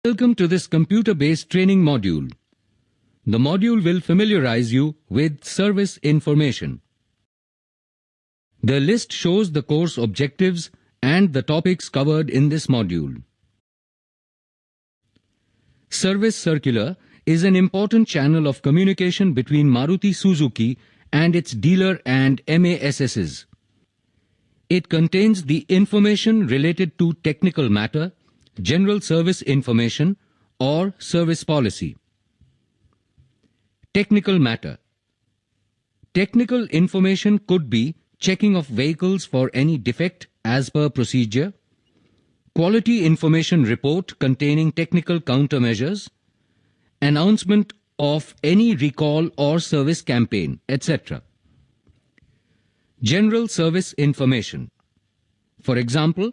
Welcome to this computer-based training module. The module will familiarize you with service information. The list shows the course objectives and the topics covered in this module. Service Circular is an important channel of communication between Maruti Suzuki and its dealer and MASSs. It contains the information related to technical matter, general service information, or service policy. Technical matter. Technical information could be checking of vehicles for any defect as per procedure, quality information report containing technical countermeasures, announcement of any recall or service campaign, etc. General service information. For example,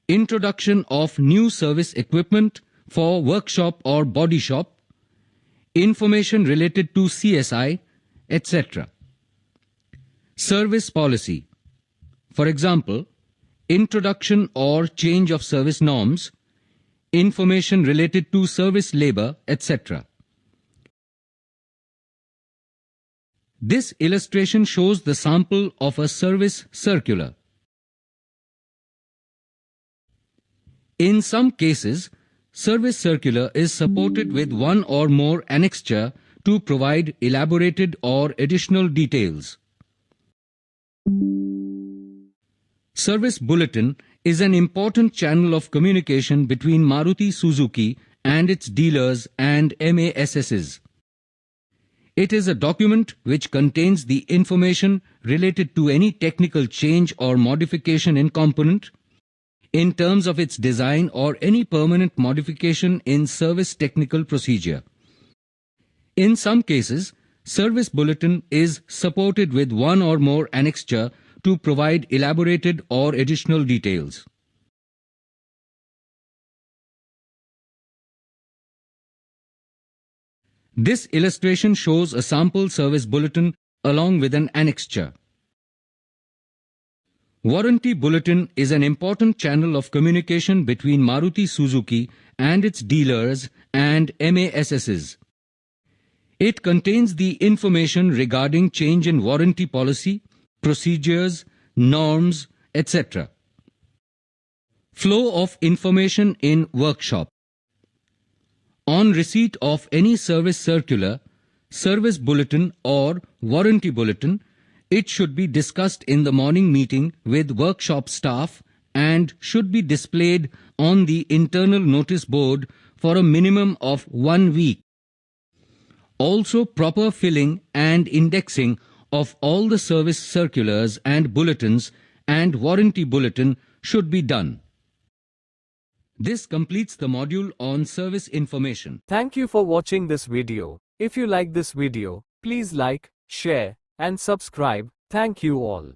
introduction of new service equipment for workshop or body shop, information related to CSI, etc. Service policy. For example, introduction or change of service norms, information related to service labor, etc. This illustration shows the sample of a service circular. In some cases, service circular is supported with one or more annexure to provide elaborated or additional details. Service Bulletin is an important channel of communication between Maruti Suzuki and its dealers and MASSs. It is a document which contains the information related to any technical change or modification in component, in terms of its design or any permanent modification in service technical procedure. In some cases, Service Bulletin is supported with one or more annexure to provide elaborated or additional details. This illustration shows a sample service bulletin along with an annexure. Warranty Bulletin is an important channel of communication between Maruti Suzuki and its dealers and MASSs. It contains the information regarding change in warranty policy, procedures, norms, etc. Flow of information in workshop. On receipt of any service circular, service bulletin or warranty bulletin, it should be discussed in the morning meeting with workshop staff and should be displayed on the internal notice board for a minimum of 1 week. Also, proper filling and indexing of all the service circulars and bulletins and warranty bulletin should be done. This completes the module on service information. Thank you for watching this video. If you like this video, please like, share, and subscribe. Thank you all.